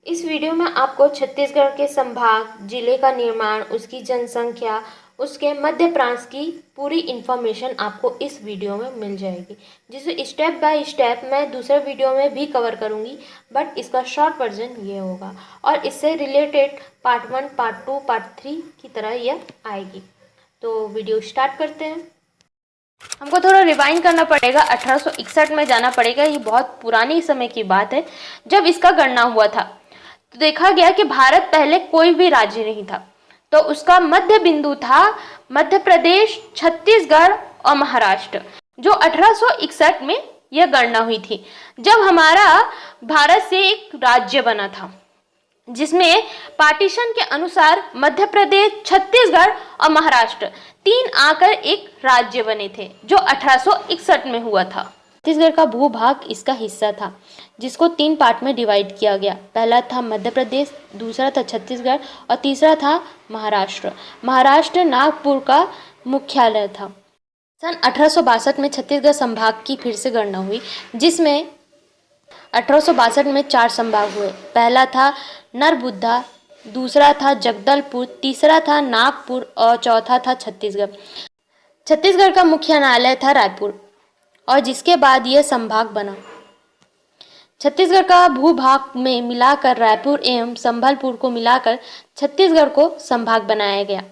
इस वीडियो में आपको छत्तीसगढ़ के संभाग, जिले का निर्माण, उसकी जनसंख्या, उसके मध्य प्रांत की पूरी इन्फॉर्मेशन आपको इस वीडियो में मिल जाएगी, जिसे स्टेप बाय स्टेप मैं दूसरे वीडियो में भी कवर करूंगी, बट इसका शॉर्ट वर्जन ये होगा और इससे रिलेटेड पार्ट 1, पार्ट 2, पार्ट 3 की तरह यह आएगी। तो वीडियो स्टार्ट करते हैं। हमको थोड़ा रिवाइंड करना पड़ेगा, 1861 में जाना पड़ेगा। ये बहुत पुरानी समय की बात है जब इसका गणना हुआ था। तो देखा गया कि भारत पहले कोई भी राज्य नहीं था, तो उसका मध्य बिंदु था मध्य प्रदेश, छत्तीसगढ़ और महाराष्ट्र, जो 1861 में यह गणना हुई थी, जब हमारा भारत से एक राज्य बना था, जिसमें पार्टीशन के अनुसार मध्य प्रदेश, छत्तीसगढ़ और महाराष्ट्र तीन आकर एक राज्य बने थे, जो 1861 में हुआ था। छत्तीसगढ़ का भूभाग इसका हिस्सा था, जिसको 3 पार्ट में डिवाइड किया गया। पहला था मध्य प्रदेश, दूसरा था छत्तीसगढ़ और तीसरा था महाराष्ट्र। महाराष्ट्र नागपुर का मुख्यालय था। सन 1862 में छत्तीसगढ़ संभाग की फिर से गणना हुई, जिसमें 1862 में 4 संभाग हुए। पहला था नरबुद्धा, दूसरा था जगदलपुर, तीसरा था नागपुर और चौथा था छत्तीसगढ़। छत्तीसगढ़ का मुख्यालय था रायपुर और जिसके बाद यह संभाग बना। छत्तीसगढ़ का भूभाग में मिलाकर रायपुर एवं संबलपुर को मिलाकर छत्तीसगढ़ को संभाग बनाया गया।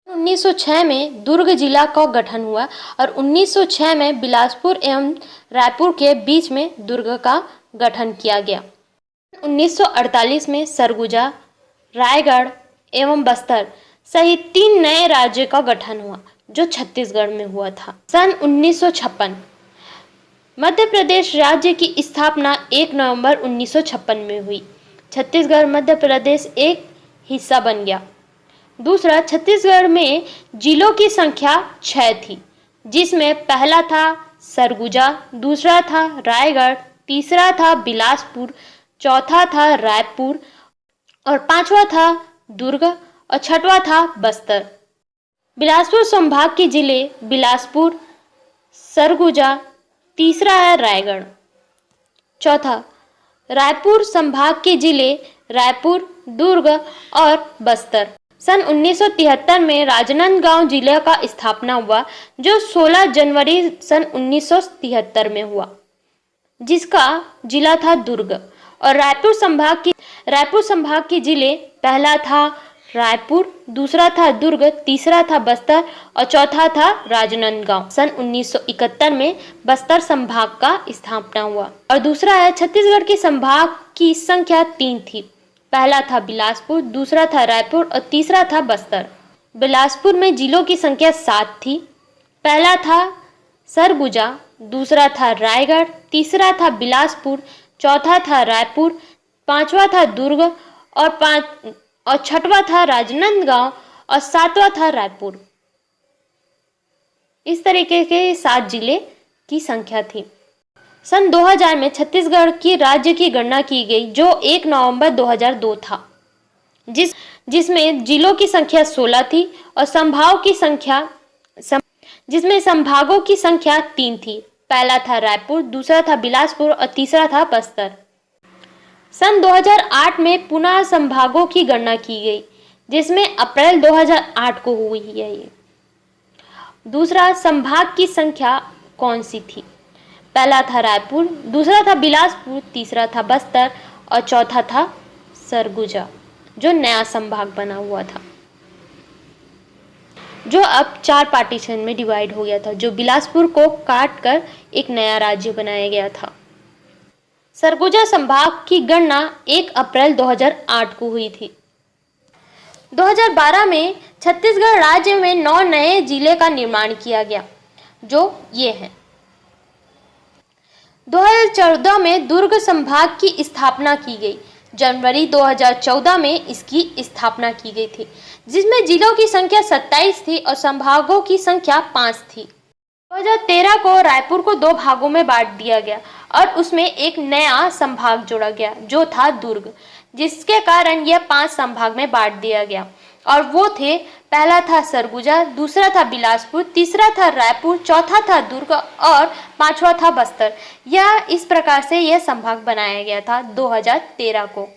1906 में दुर्ग जिला का गठन हुआ और 1906 में बिलासपुर एवं रायपुर के बीच में दुर्ग का गठन किया गया। 1948 में सरगुजा, रायगढ़ एवं बस्तर सहित 3 नए राज्य का गठन हुआ, जो छत्तीसगढ़ में हुआ था। सन 1956 मध्य प्रदेश राज्य की स्थापना 1 नवंबर 1956 में हुई। छत्तीसगढ़ मध्य प्रदेश एक हिस्सा बन गया। दूसरा, छत्तीसगढ़ में जिलों की संख्या 6 थी, जिसमें पहला था सरगुजा, दूसरा था रायगढ़, तीसरा था बिलासपुर, चौथा था रायपुर और 5वां था दुर्ग और 6वां था बस्तर। बिलासपुर संभाग के जिले बिलासपुर, सरगुजा, तीसरा है रायगढ़, चौथा रायपुर संभाग के जिले रायपुर, दुर्ग और बस्तर। सन 1973 में राजनांदगांव जिले का स्थापना हुआ, जो 16 जनवरी सन 1973 में हुआ, जिसका जिला था दुर्ग। और रायपुर संभाग के जिले पहला था रायपुर, दूसरा था दुर्ग, तीसरा था बस्तर और चौथा था राजनांदगांव। सन 1971 में बस्तर संभाग का स्थापना हुआ। और दूसरा है छत्तीसगढ़ के संभाग की संख्या 3 थी। पहला था बिलासपुर, दूसरा था रायपुर और तीसरा था बस्तर। बिलासपुर में जिलों की संख्या 7 थी। पहला था सरगुजा, दूसरा था रायगढ़, तीसरा था बिलासपुर, चौथा था रायपुर, 5वां था दुर्ग और 6वां था राजनांदगांव और 7वां था रायपुर। इस तरीके के 7 जिले की संख्या थी। सन 2000 में छत्तीसगढ़ की राज्य की गणना की गई, जो 1 नवंबर 2002 था, जिसमें जिलों की संख्या 16 थी और जिसमें संभागों की संख्या 3 थी। पहला था रायपुर, दूसरा था बिलासपुर और तीसरा था बस्तर। सन 2008 में पुनः संभागों की गणना की गई, जिसमें अप्रैल 2008 को हुई है ये। दूसरा, संभाग की संख्या कौन सी थी? पहला था रायपुर, दूसरा था बिलासपुर, तीसरा था बस्तर और चौथा था सरगुजा, जो नया संभाग बना हुआ था, जो अब 4 पार्टीशन में डिवाइड हो गया था, जो बिलासपुर को काट कर एक नया राज्य बनाया गया था। सरगुजा संभाग की गणना 1 अप्रैल 2008 को हुई थी। 2012 में छत्तीसगढ़ राज्य में 9 नए जिले का निर्माण किया गया, जो ये हैं। 2014 में दुर्ग संभाग की स्थापना की गई। जनवरी 2014 में इसकी स्थापना की गई थी, जिसमें जिलों की संख्या 27 थी और संभागों की संख्या 5 थी। 2013 को रायपुर को 2 भागों में बांट दिया गया और उसमें एक नया संभाग जोड़ा गया, जो था दुर्ग, जिसके कारण यह 5 संभाग में बांट दिया गया। और वो थे, पहला था सरगुजा, दूसरा था बिलासपुर, तीसरा था रायपुर, चौथा था दुर्ग और 5वां था बस्तर। यह इस प्रकार से यह संभाग बनाया गया था 2013 को।